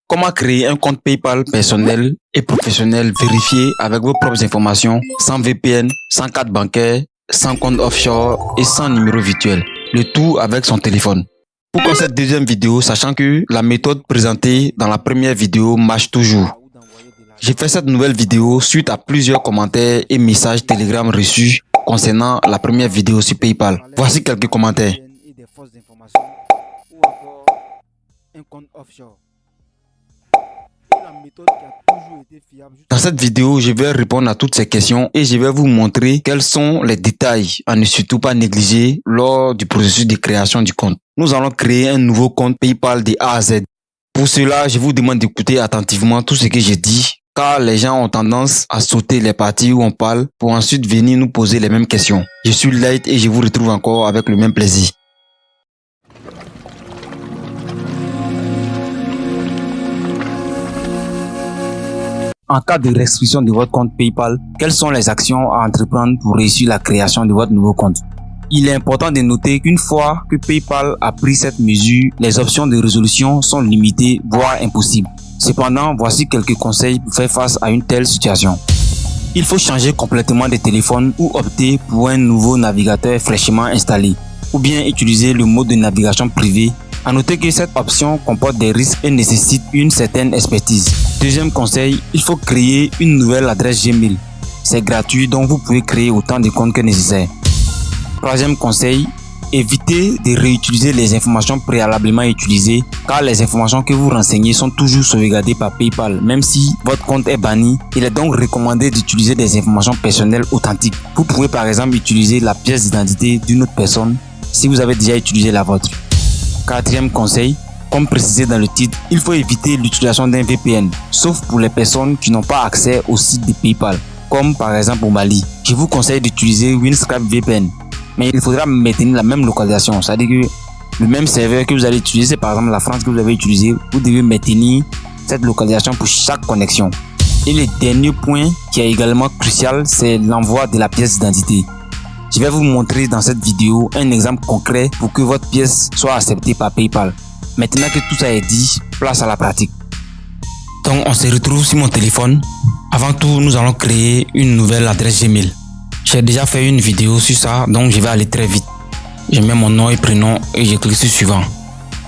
Comment créer un compte PayPal personnel et professionnel vérifié avec vos propres informations, sans VPN, sans carte bancaire, sans compte offshore et sans numéro virtuel. Le tout avec son téléphone. Pourquoi cette deuxième vidéo, sachant que la méthode présentée dans la première vidéo marche toujours? J'ai fait cette nouvelle vidéo suite à plusieurs commentaires et messages Telegram reçus concernant la première vidéo sur PayPal. Voici quelques commentaires. Dans cette vidéo, je vais répondre à toutes ces questions et je vais vous montrer quels sont les détails à ne surtout pas négliger lors du processus de création du compte. Nous allons créer un nouveau compte PayPal de A à Z. Pour cela, je vous demande d'écouter attentivement tout ce que j'ai dit, car les gens ont tendance à sauter les parties où on parle pour ensuite venir nous poser les mêmes questions. Je suis Light et je vous retrouve encore avec le même plaisir. En cas de restriction de votre compte PayPal, quelles sont les actions à entreprendre pour réussir la création de votre nouveau compte? Il est important de noter qu'une fois que PayPal a pris cette mesure, les options de résolution sont limitées, voire impossibles. Cependant, voici quelques conseils pour faire face à une telle situation. Il faut changer complètement de téléphone ou opter pour un nouveau navigateur fraîchement installé, ou bien utiliser le mode de navigation privé. À noter que cette option comporte des risques et nécessite une certaine expertise. Deuxième conseil, il faut créer une nouvelle adresse Gmail. C'est gratuit, donc vous pouvez créer autant de comptes que nécessaire. Troisième conseil, évitez de réutiliser les informations préalablement utilisées, car les informations que vous renseignez sont toujours sauvegardées par PayPal. Même si votre compte est banni, il est donc recommandé d'utiliser des informations personnelles authentiques. Vous pouvez par exemple utiliser la pièce d'identité d'une autre personne si vous avez déjà utilisé la vôtre. Quatrième conseil, comme précisé dans le titre, il faut éviter l'utilisation d'un VPN, sauf pour les personnes qui n'ont pas accès au site de PayPal, comme par exemple au Mali. Je vous conseille d'utiliser Windscribe VPN, mais il faudra maintenir la même localisation, c'est-à-dire que le même serveur que vous allez utiliser, par exemple la France que vous avez utilisé, vous devez maintenir cette localisation pour chaque connexion. Et le dernier point qui est également crucial, c'est l'envoi de la pièce d'identité. Je vais vous montrer dans cette vidéo un exemple concret pour que votre pièce soit acceptée par PayPal. Maintenant que tout ça est dit, place à la pratique. Donc on se retrouve sur mon téléphone. Avant tout, nous allons créer une nouvelle adresse Gmail. J'ai déjà fait une vidéo sur ça, donc je vais aller très vite. Je mets mon nom et prénom et je clique sur suivant.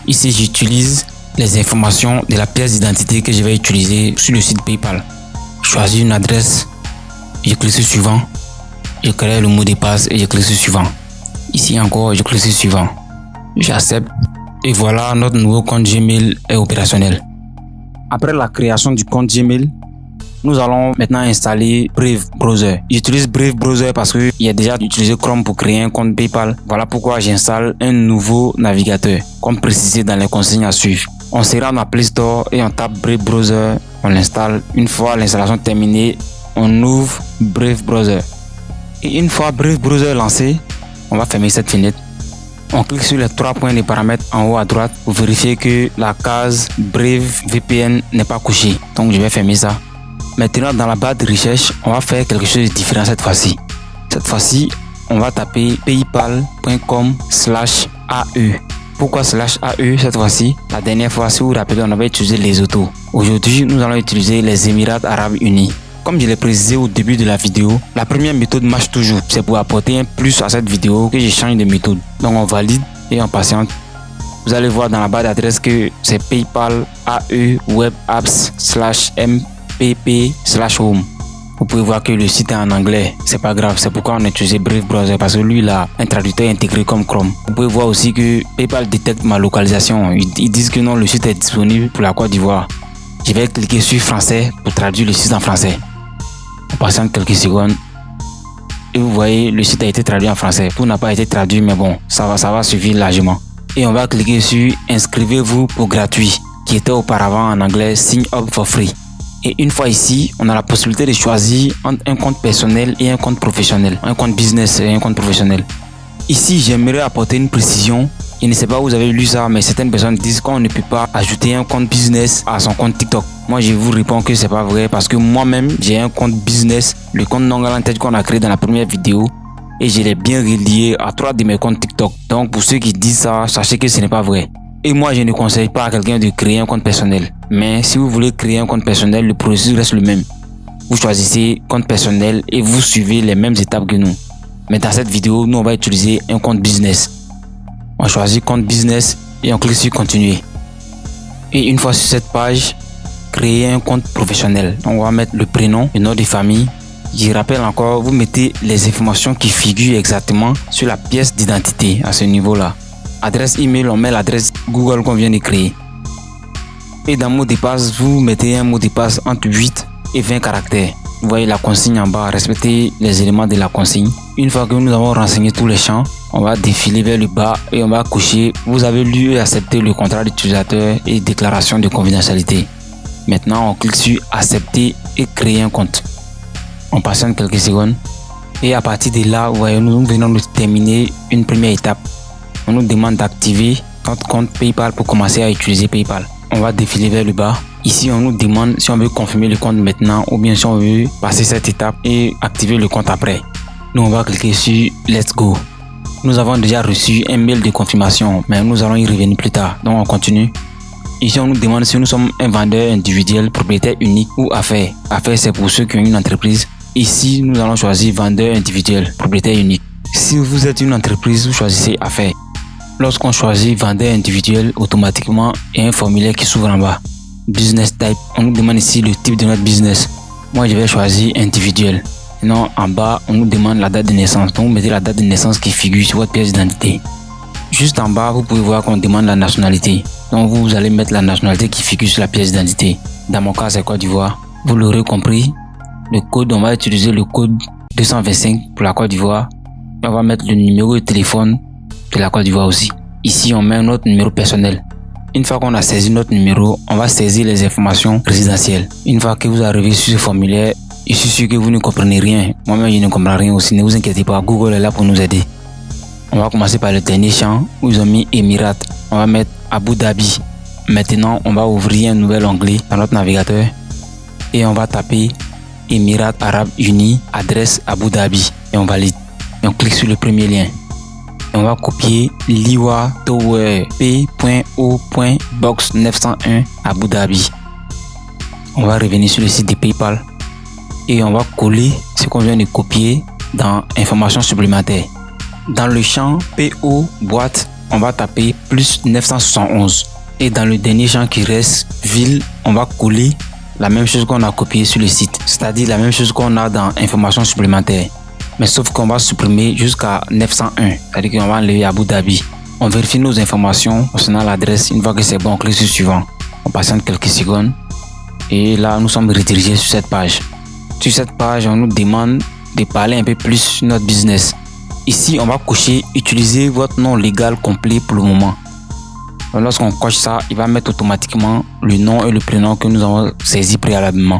Ici, j'utilise les informations de la pièce d'identité que je vais utiliser sur le site PayPal. Je choisis une adresse, je clique sur suivant. Je crée le mot de passe et je clique sur suivant. Ici encore, je clique sur suivant. J'accepte. Et voilà, notre nouveau compte Gmail est opérationnel. Après la création du compte Gmail, nous allons maintenant installer Brave Browser. J'utilise Brave Browser parce qu'il y a déjà utilisé Chrome pour créer un compte PayPal. Voilà pourquoi j'installe un nouveau navigateur, comme précisé dans les consignes à suivre. On se rend dans Play Store et on tape Brave Browser. On l'installe. Une fois l'installation terminée, on ouvre Brave Browser. Et une fois Brave Browser lancé, on va fermer cette fenêtre. On clique sur les 3 points de paramètres en haut à droite pour vérifier que la case Brave VPN n'est pas couchée. Donc je vais fermer ça. Maintenant dans la barre de recherche, on va faire quelque chose de différent cette fois-ci. Cette fois-ci, on va taper paypal.com/AE. Pourquoi /AE cette fois-ci? La dernière fois, si vous vous rappelez, on avait utilisé les autos. Aujourd'hui, nous allons utiliser les Émirats Arabes Unis. Comme je l'ai précisé au début de la vidéo, la première méthode marche toujours. C'est pour apporter un plus à cette vidéo que je change de méthode. Donc on valide et on patiente. Vous allez voir dans la barre d'adresse que c'est PayPal AE Web Apps/MPP/Home. Vous pouvez voir que le site est en anglais. C'est pas grave, c'est pourquoi on a utilisé Brave Browser parce que lui il a un traducteur intégré comme Chrome. Vous pouvez voir aussi que PayPal détecte ma localisation. Ils disent que non, le site est disponible pour la Côte d'Ivoire. Je vais cliquer sur français pour traduire le site en français. On patiente quelques secondes. Et vous voyez, le site a été traduit en français. Tout n'a pas été traduit, mais bon, ça va suffire largement. Et on va cliquer sur inscrivez-vous pour gratuit, qui était auparavant en anglais sign up for free. Et une fois ici, on a la possibilité de choisir entre un compte personnel et un compte professionnel. Un compte business et un compte professionnel. Ici, j'aimerais apporter une précision. Je ne sais pas où vous avez lu ça, mais certaines personnes disent qu'on ne peut pas ajouter un compte business à son compte TikTok. Moi, je vous réponds que c'est pas vrai parce que moi-même, j'ai un compte business, le compte non-galantage qu'on a créé dans la première vidéo, et je l'ai bien relié à 3 de mes comptes TikTok. Donc, pour ceux qui disent ça, sachez que ce n'est pas vrai. Et moi, je ne conseille pas à quelqu'un de créer un compte personnel. Mais si vous voulez créer un compte personnel, le processus reste le même. Vous choisissez compte personnel et vous suivez les mêmes étapes que nous. Mais dans cette vidéo, nous on va utiliser un compte business. On choisit compte business et on clique sur continuer. Et une fois sur cette page, créer un compte professionnel. On va mettre le prénom, le nom de famille. Je rappelle encore, vous mettez les informations qui figurent exactement sur la pièce d'identité à ce niveau-là. Adresse email, on met l'adresse Google qu'on vient de créer. Et dans mot de passe, vous mettez un mot de passe entre 8 et 20 caractères. Vous voyez la consigne en bas, respectez les éléments de la consigne. Une fois que nous avons renseigné tous les champs, on va défiler vers le bas et on va cocher « Vous avez lu et accepté le contrat d'utilisateur et déclaration de confidentialité ». Maintenant, on clique sur « Accepter et créer un compte ». On patiente quelques secondes et à partir de là, vous voyez, nous venons de terminer une première étape. On nous demande d'activer notre compte PayPal pour commencer à utiliser PayPal. On va défiler vers le bas. Ici, on nous demande si on veut confirmer le compte maintenant ou bien si on veut passer cette étape et activer le compte après. Nous, on va cliquer sur Let's Go. Nous avons déjà reçu un mail de confirmation, mais nous allons y revenir plus tard. Donc, on continue. Ici, on nous demande si nous sommes un vendeur individuel, propriétaire unique ou affaires. Affaires, c'est pour ceux qui ont une entreprise. Ici, nous allons choisir vendeur individuel, propriétaire unique. Si vous êtes une entreprise, vous choisissez affaires. Lorsqu'on choisit vendeur individuel, automatiquement, il y a un formulaire qui s'ouvre en bas. Business type, on nous demande ici le type de notre business. Moi, je vais choisir individuel. Sinon, en bas, on nous demande la date de naissance. Donc, vous mettez la date de naissance qui figure sur votre pièce d'identité. Juste en bas, vous pouvez voir qu'on demande la nationalité. Donc, vous allez mettre la nationalité qui figure sur la pièce d'identité. Dans mon cas, c'est Côte d'Ivoire. Vous l'aurez compris. Le code, on va utiliser le code 225 pour la Côte d'Ivoire. On va mettre le numéro de téléphone de la Côte d'Ivoire aussi. Ici, on met notre numéro personnel. Une fois qu'on a saisi notre numéro, on va saisir les informations résidentielles. Une fois que vous arrivez sur ce formulaire, je suis sûr que vous ne comprenez rien. Moi-même, je ne comprends rien aussi. Ne vous inquiétez pas, Google est là pour nous aider. On va commencer par le dernier champ où ils ont mis Émirats. On va mettre Abu Dhabi. Maintenant, on va ouvrir un nouvel onglet dans notre navigateur et on va taper Émirats Arabes Unis, adresse Abu Dhabi et on valide. Et on clique sur le premier lien. Et on va copier Liwa Tower P.O.box 901 Abu Dhabi. On va revenir sur le site de PayPal et on va coller ce qu'on vient de copier dans informations supplémentaires. Dans le champ PO boîte, on va taper plus 971 et dans le dernier champ qui reste ville, on va coller la même chose qu'on a copié sur le site, c'est-à-dire la même chose qu'on a dans informations supplémentaires. Mais sauf qu'on va supprimer jusqu'à 901, c'est-à-dire qu'on va enlever Abu Dhabi. On vérifie nos informations concernant l'adresse. Une fois que c'est bon, on clique sur suivant. On patiente quelques secondes. Et là, nous sommes redirigés sur cette page. Sur cette page, on nous demande de parler un peu plus sur notre business. Ici, on va cocher « Utilisez votre nom légal complet pour le moment ». Lorsqu'on coche ça, il va mettre automatiquement le nom et le prénom que nous avons saisi préalablement.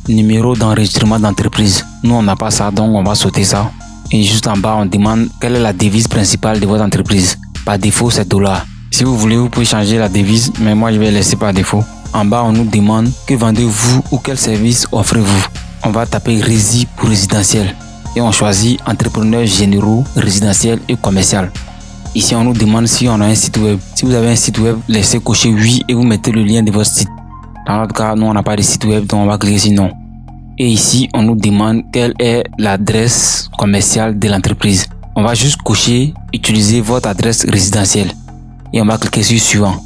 Numéro d'enregistrement d'entreprise. Nous, on n'a pas ça, donc on va sauter ça. Et juste en bas, on demande quelle est la devise principale de votre entreprise. Par défaut, c'est $. Si vous voulez, vous pouvez changer la devise, mais moi, je vais laisser par défaut. En bas, on nous demande que vendez-vous ou quel service offrez-vous. On va taper Rési pour résidentiel. Et on choisit entrepreneurs généraux, résidentiel et commercial. Ici, on nous demande si on a un site web. Si vous avez un site web, laissez cocher oui et vous mettez le lien de votre site. Dans notre cas, nous, on n'a pas de site web, donc on va cliquer sur non. Et ici, on nous demande quelle est l'adresse commerciale de l'entreprise. On va juste cocher « Utilisez votre adresse résidentielle » et on va cliquer sur « Suivant ».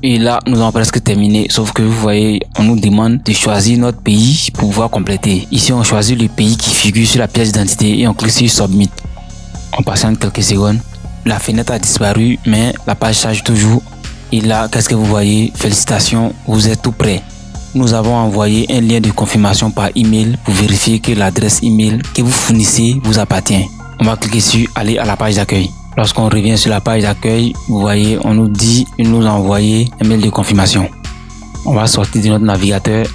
Et là, nous avons presque terminé, sauf que vous voyez, on nous demande de choisir notre pays pour pouvoir compléter. Ici, on choisit le pays qui figure sur la pièce d'identité et on clique sur « Submit ». On patiente quelques secondes. La fenêtre a disparu, mais la page charge toujours. Et là, qu'est-ce que vous voyez? Félicitations, vous êtes tout prêt. Nous avons envoyé un lien de confirmation par email pour vérifier que l'adresse email que vous fournissez vous appartient. On va cliquer sur aller à la page d'accueil. Lorsqu'on revient sur la page d'accueil, vous voyez, on nous dit de nous envoyer un mail de confirmation. On va sortir de notre navigateur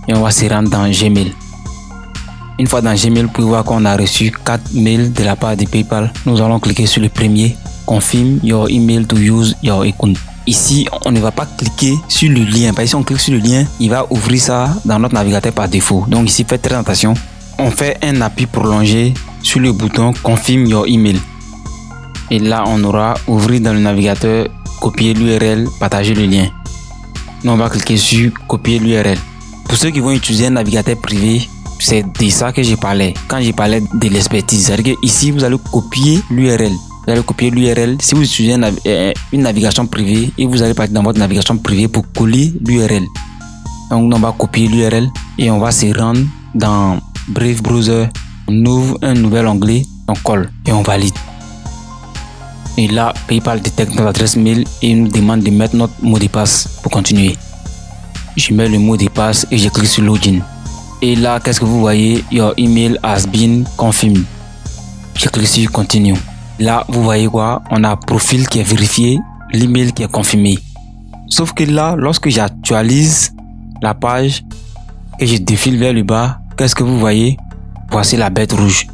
et on va se rendre dans Gmail. Une fois dans Gmail, vous pouvez voir qu'on a reçu 4 mails de la part de PayPal. Nous allons cliquer sur le premier. Confirm your email to use your account. Ici, on ne va pas cliquer sur le lien. Parce que si on clique sur le lien, il va ouvrir ça dans notre navigateur par défaut. Donc ici, faites très attention. On fait un appui prolongé sur le bouton Confirm your email. Et là, on aura ouvrir dans le navigateur, copier l'URL, partager le lien. Nous, on va cliquer sur copier l'URL. Pour ceux qui vont utiliser un navigateur privé, c'est de ça que j'ai parlé. Quand j'ai parlé de l'expertise, c'est-à-dire que ici, vous allez copier l'URL. Vous allez copier l'URL. Si vous utilisez une navigation privée et vous allez partir dans votre navigation privée pour coller l'URL. Donc, on va copier l'URL et on va se rendre dans Brave Browser. On ouvre un nouvel onglet, on colle et on valide. Et là, PayPal détecte notre adresse mail et nous demande de mettre notre mot de passe pour continuer. Je mets le mot de passe et je clique sur Login. Et là, qu'est-ce que vous voyez? Your email has been confirmed. Je clique sur Continue. Là, vous voyez quoi? On a un profil qui est vérifié, l'email qui est confirmé. Sauf que là, lorsque j'actualise la page et je défile vers le bas, qu'est-ce que vous voyez? Voici la bête rouge.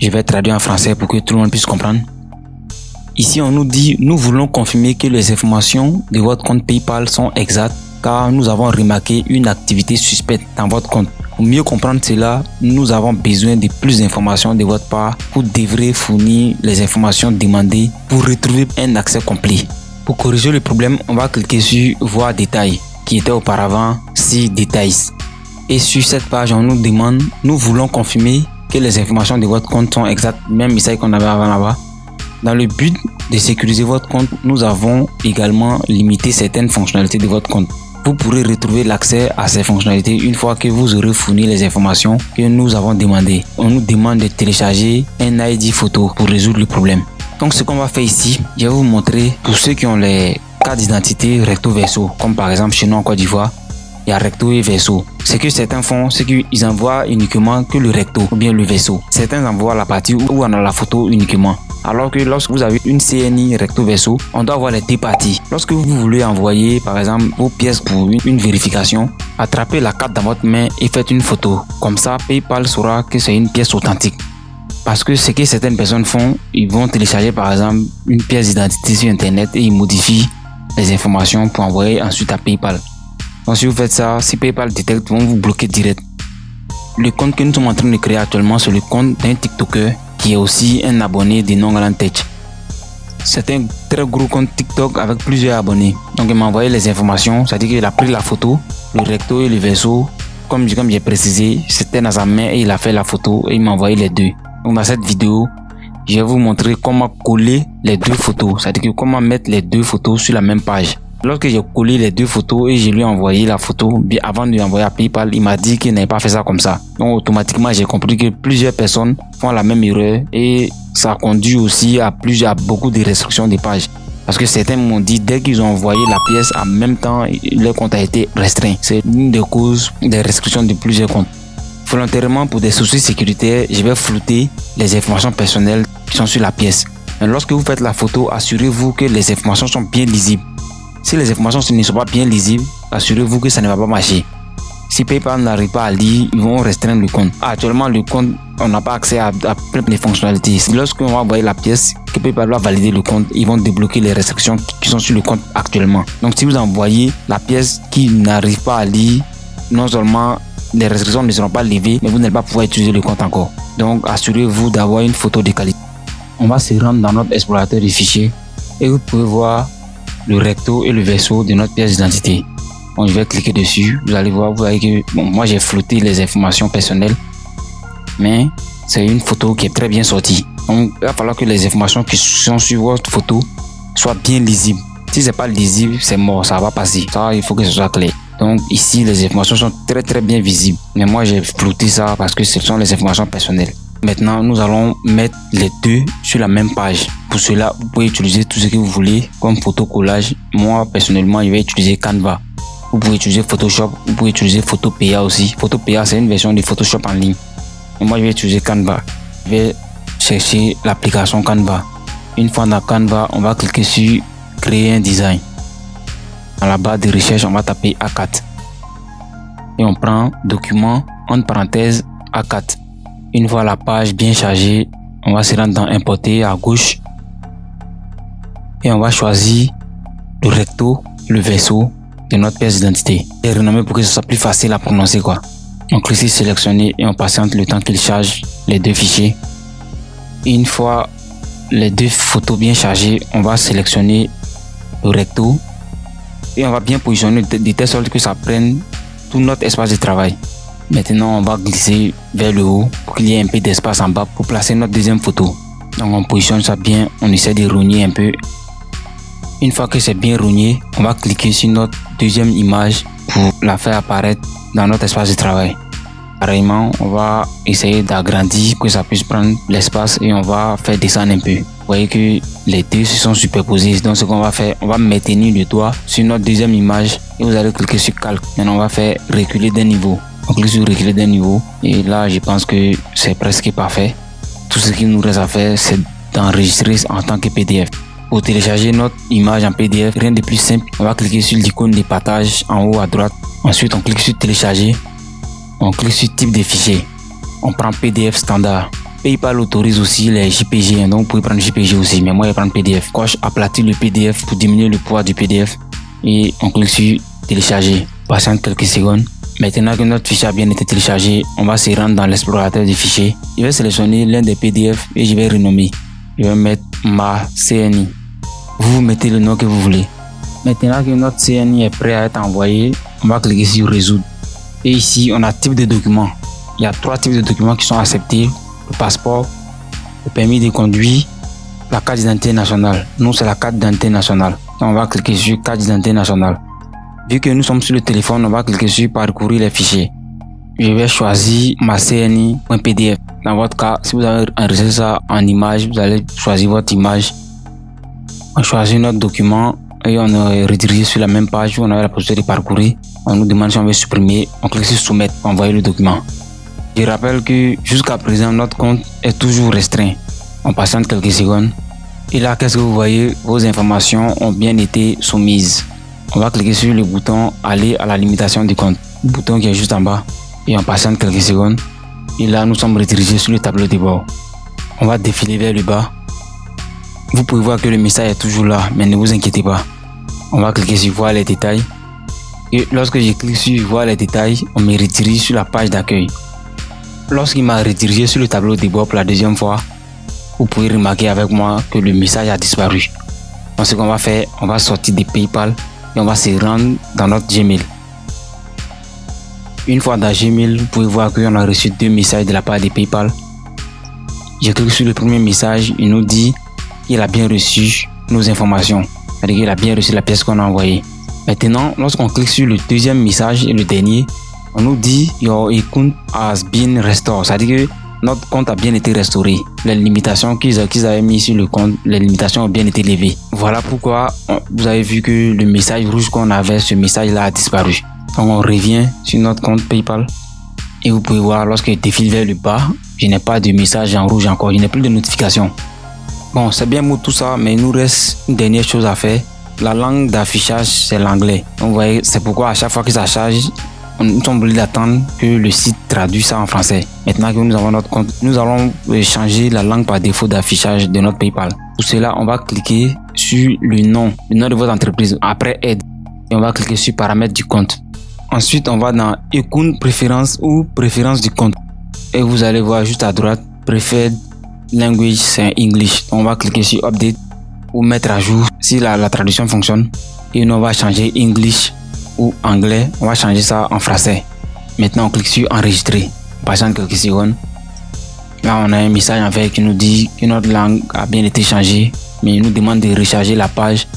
Je vais traduire en français pour que tout le monde puisse comprendre. Ici, on nous dit, nous voulons confirmer que les informations de votre compte PayPal sont exactes car nous avons remarqué une activité suspecte dans votre compte. Pour mieux comprendre cela, nous avons besoin de plus d'informations de votre part. Vous devrez fournir les informations demandées pour retrouver un accès complet. Pour corriger le problème, on va cliquer sur Voir détails, qui était auparavant See Details. Et sur cette page, on nous demande, nous voulons confirmer que les informations de votre compte sont exactes, même message qu'on avait avant là-bas. Dans le but de sécuriser votre compte, nous avons également limité certaines fonctionnalités de votre compte. Vous pourrez retrouver l'accès à ces fonctionnalités une fois que vous aurez fourni les informations que nous avons demandées. On nous demande de télécharger un ID photo pour résoudre le problème. Donc ce qu'on va faire ici, je vais vous montrer pour ceux qui ont les cartes d'identité recto verso, comme par exemple chez nous en Côte d'Ivoire, il y a recto et verso. Ce que certains font, c'est qu'ils envoient uniquement que le recto ou bien le verso. Certains envoient la partie où on a la photo uniquement. Alors que lorsque vous avez une CNI recto verso, on doit avoir les deux parties. Lorsque vous voulez envoyer par exemple vos pièces pour une vérification, attrapez la carte dans votre main et faites une photo. Comme ça, PayPal saura que c'est une pièce authentique. Parce que ce que certaines personnes font, ils vont télécharger par exemple une pièce d'identité sur internet et ils modifient les informations pour envoyer ensuite à PayPal. Donc si vous faites ça, si PayPal détecte, ils vont vous bloquer direct. Le compte que nous sommes en train de créer actuellement, c'est le compte d'un TikToker qui est aussi un abonné de Non Galant Tech. C'est un très gros compte TikTok avec plusieurs abonnés. Donc il m'a envoyé les informations, c'est-à-dire qu'il a pris la photo, le recto et le verso. Comme j'ai précisé, c'était dans sa main et il a fait la photo et il m'a envoyé les deux. Donc dans cette vidéo, je vais vous montrer comment coller les deux photos, c'est-à-dire que comment mettre les deux photos sur la même page. Lorsque j'ai collé les deux photos et je lui ai envoyé la photo, bien avant de lui envoyer à PayPal, il m'a dit qu'il n'avait pas fait ça comme ça. Donc automatiquement, j'ai compris que plusieurs personnes font la même erreur et ça conduit aussi à beaucoup de restrictions des pages. Parce que certains m'ont dit dès qu'ils ont envoyé la pièce, en même temps, leur compte a été restreint. C'est une des causes des restrictions de plusieurs comptes. Volontairement, pour des soucis sécuritaires, je vais flouter les informations personnelles qui sont sur la pièce. Mais lorsque vous faites la photo, assurez-vous que les informations sont bien lisibles. Si les informations ne sont pas bien lisibles, assurez-vous que ça ne va pas marcher. Si PayPal n'arrive pas à lire, ils vont restreindre le compte. Actuellement, le compte, on n'a pas accès à plein de fonctionnalités. Lorsqu'on va envoyer la pièce, que PayPal va valider le compte, ils vont débloquer les restrictions qui sont sur le compte actuellement. Donc si vous envoyez la pièce qui n'arrive pas à lire, non seulement les restrictions ne seront pas levées, mais vous n'allez pas pouvoir utiliser le compte encore. Donc assurez-vous d'avoir une photo de qualité. On va se rendre dans notre explorateur de fichiers et vous pouvez voir le recto et le verso de notre pièce d'identité. Bon, je vais cliquer dessus. Vous allez voir, vous voyez que moi j'ai flouté les informations personnelles, mais c'est une photo qui est très bien sortie. Donc il va falloir que les informations qui sont sur votre photo soient bien lisibles. Si c'est pas lisible, c'est mort, ça va passer. Ça, il faut que ce soit clair. Donc ici, les informations sont très bien visibles. Mais moi j'ai flouté ça parce que ce sont les informations personnelles. Maintenant, nous allons mettre les deux sur la même page. Pour cela, vous pouvez utiliser tout ce que vous voulez comme photo collage. Moi, personnellement, je vais utiliser Canva. Vous pouvez utiliser Photoshop, vous pouvez utiliser Photopea aussi. Photopea, c'est une version de Photoshop en ligne. Et moi, je vais utiliser Canva. Je vais chercher l'application Canva. Une fois dans Canva, on va cliquer sur Créer un design. Dans la barre de recherche, on va taper A4. Et on prend Document, entre parenthèses, A4. Une fois la page bien chargée, on va se rendre dans Importer à gauche. Et on va choisir le recto, le verso de notre pièce d'identité. Et renommer pour que ce soit plus facile à prononcer quoi. On clique sur sélectionner et on patiente le temps qu'il charge les deux fichiers. Et une fois les deux photos bien chargées, on va sélectionner le recto et on va bien positionner de telle sorte que ça prenne tout notre espace de travail. Maintenant, on va glisser vers le haut pour qu'il y ait un peu d'espace en bas pour placer notre deuxième photo. Donc on positionne ça bien, on essaie de rogner un peu. Une fois que c'est bien rogné, on va cliquer sur notre deuxième image pour la faire apparaître dans notre espace de travail. Pareillement, on va essayer d'agrandir que ça puisse prendre l'espace et on va faire descendre un peu. Vous voyez que les deux se sont superposés. Donc ce qu'on va faire, on va maintenir le doigt sur notre deuxième image et vous allez cliquer sur calque. Maintenant on va faire reculer d'un niveau. On clique sur reculer d'un niveau et là je pense que c'est presque parfait. Tout ce qu'il nous reste à faire, c'est d'enregistrer en tant que PDF. Pour télécharger notre image en PDF, rien de plus simple. On va cliquer sur l'icône de partage en haut à droite. Ensuite, on clique sur télécharger. On clique sur type de fichier. On prend PDF standard. PayPal autorise aussi les JPG, donc vous pouvez prendre JPG aussi, mais moi je vais prendre PDF. Coche aplatir le PDF pour diminuer le poids du PDF. Et on clique sur télécharger. Patiente quelques secondes. Maintenant que notre fichier a bien été téléchargé, on va se rendre dans l'explorateur des fichiers. Je vais sélectionner l'un des PDF et je vais renommer. Je vais mettre ma CNI. Vous mettez le nom que vous voulez. Maintenant que notre CNI est prêt à être envoyé, on va cliquer sur résoudre. Et ici, on a type de document. Il y a 3 types de documents qui sont acceptés. Le passeport, le permis de conduire, la carte d'identité nationale. Nous, c'est la carte d'identité nationale. Donc, on va cliquer sur carte d'identité nationale. Vu que nous sommes sur le téléphone, on va cliquer sur parcourir les fichiers. Je vais choisir ma CNI.pdf. Dans votre cas, si vous avez enregistré ça en image, vous allez choisir votre image. On choisit notre document et on est redirigé sur la même page où on avait la possibilité de parcourir. On nous demande si on veut supprimer. On clique sur soumettre pour envoyer le document. Je rappelle que jusqu'à présent, notre compte est toujours restreint. On patiente quelques secondes. Et là, qu'est-ce que vous voyez? Vos informations ont bien été soumises. On va cliquer sur le bouton aller à la limitation du compte. Le bouton qui est juste en bas. Et on patiente quelques secondes. Et là, nous sommes redirigés sur le tableau de bord. On va défiler vers le bas. Vous pouvez voir que le message est toujours là, mais ne vous inquiétez pas. On va cliquer sur voir les détails. Et lorsque je clique sur voir les détails, on me redirige sur la page d'accueil. Lorsqu'il m'a redirigé sur le tableau de bord pour la deuxième fois, vous pouvez remarquer avec moi que le message a disparu. Donc ce qu'on va faire, on va sortir de PayPal et on va se rendre dans notre Gmail. Une fois dans Gmail, vous pouvez voir qu'on a reçu 2 messages de la part de PayPal. Je clique sur le premier message, il nous dit qu'il a bien reçu nos informations. C'est-à-dire qu'il a bien reçu la pièce qu'on a envoyée. Maintenant, lorsqu'on clique sur le deuxième message et le dernier, on nous dit Your account has been restored. C'est-à-dire que notre compte a bien été restauré. Les limitations qu'ils avaient mis sur le compte, les limitations ont bien été levées. Voilà pourquoi vous avez vu que le message rouge qu'on avait, ce message-là a disparu. Donc on revient sur notre compte PayPal et vous pouvez voir lorsque je défile vers le bas, je n'ai pas de message en rouge encore, je n'ai plus de notification. Bon, c'est bien beau tout ça, mais il nous reste une dernière chose à faire. La langue d'affichage, c'est l'anglais. Donc vous voyez, c'est pourquoi à chaque fois que ça charge, nous sommes obligés d'attendre que le site traduise ça en français. Maintenant que nous avons notre compte, nous allons changer la langue par défaut d'affichage de notre PayPal. Pour cela, on va cliquer sur le nom de votre entreprise, après aide. Et on va cliquer sur paramètres du compte. Ensuite, on va dans Account préférences ou préférences du compte. Et vous allez voir juste à droite, Preferred Language, c'est English. On va cliquer sur Update ou mettre à jour si la traduction fonctionne. Et nous, on va changer English ou anglais. On va changer ça en français. Maintenant, on clique sur Enregistrer. On patiente quelques secondes. Là, on a un message en fait qui nous dit que notre langue a bien été changée. Mais il nous demande de recharger la page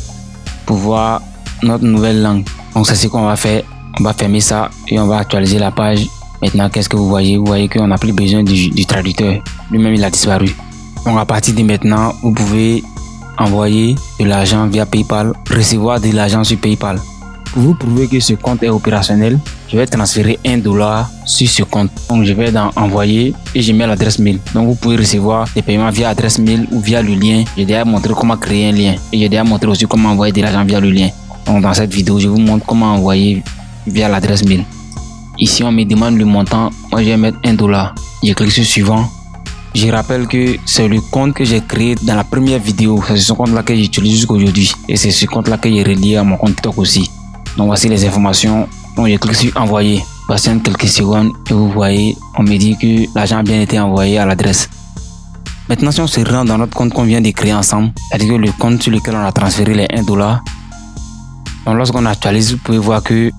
pour voir notre nouvelle langue. Donc, c'est ce qu'on va faire. On va fermer ça et on va actualiser la page. Maintenant, qu'est-ce que vous voyez? Vous voyez qu'on n'a plus besoin du traducteur. Lui-même, il a disparu. Donc, à partir de maintenant, vous pouvez envoyer de l'argent via PayPal, recevoir de l'argent sur PayPal. Pour vous prouver que ce compte est opérationnel, je vais transférer $1 sur ce compte. Donc, je vais dans envoyer et je mets l'adresse mail. Donc, vous pouvez recevoir des paiements via adresse mail ou via le lien. J'ai déjà montré comment créer un lien et j'ai déjà montré aussi comment envoyer de l'argent via le lien. Donc, dans cette vidéo, je vous montre comment envoyer via l'adresse mail. Ici, on me demande le montant. Moi, je vais mettre $1. Je clique sur suivant. Je rappelle que c'est le compte que j'ai créé dans la première vidéo. C'est ce compte-là que j'utilise jusqu'aujourd'hui. Et c'est ce compte-là que j'ai relié à mon compte TikTok aussi. Donc, voici les informations. Donc, je clique sur envoyer. Passez quelques secondes et vous voyez, on me dit que l'argent a bien été envoyé à l'adresse. Maintenant, si on se rend dans notre compte qu'on vient de créer ensemble, c'est-à-dire que le compte sur lequel on a transféré les $1, Donc lorsqu'on actualise, vous pouvez voir que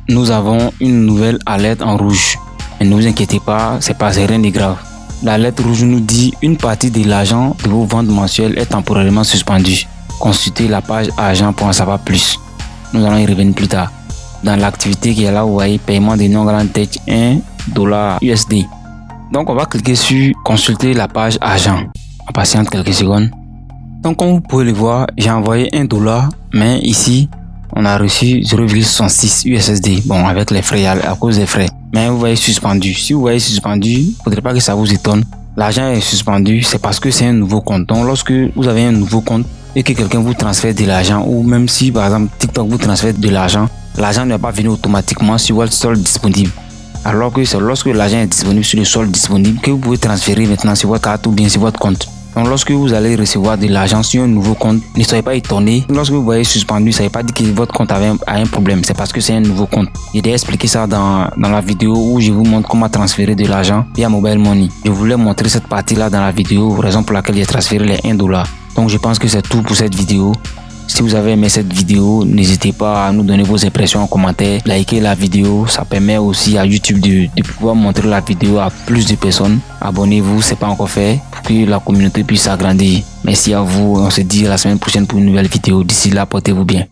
nous avons une nouvelle alerte en rouge. Mais ne vous inquiétez pas, c'est rien de grave. L'alerte rouge nous dit une partie de l'argent de vos ventes mensuelles est temporairement suspendue. Consultez la page argent pour en savoir plus. Nous allons y revenir plus tard. Dans l'activité qui est là, vous voyez paiement de non-grande tech $1 USD. Donc on va cliquer sur consulter la page argent. On patiente quelques secondes. Donc comme vous pouvez le voir, j'ai envoyé $1, mais ici on a reçu 0,66 USSD. Bon, avec les frais, à cause des frais. Mais vous voyez suspendu. Si vous voyez suspendu, il ne faudrait pas que ça vous étonne. L'argent est suspendu, c'est parce que c'est un nouveau compte. Donc lorsque vous avez un nouveau compte et que quelqu'un vous transfère de l'argent, ou même si par exemple TikTok vous transfère de l'argent ne va pas venir automatiquement sur votre solde disponible. Alors que c'est lorsque l'argent est disponible sur le solde disponible que vous pouvez transférer maintenant sur votre carte ou bien sur votre compte. Donc lorsque vous allez recevoir de l'argent sur un nouveau compte, ne soyez pas étonné. Lorsque vous voyez suspendu, ça ne veut pas dire que votre compte a un problème. C'est parce que c'est un nouveau compte. J'ai déjà expliqué ça dans la vidéo où je vous montre comment transférer de l'argent via Mobile Money. Je voulais montrer cette partie-là dans la vidéo, raison pour laquelle j'ai transféré les $1. Donc je pense que c'est tout pour cette vidéo. Si vous avez aimé cette vidéo, n'hésitez pas à nous donner vos impressions en commentaire. Likez la vidéo, ça permet aussi à YouTube de pouvoir montrer la vidéo à plus de personnes. Abonnez-vous, c'est pas encore fait, pour que la communauté puisse s'agrandir. Merci à vous, on se dit à la semaine prochaine pour une nouvelle vidéo. D'ici là, portez-vous bien.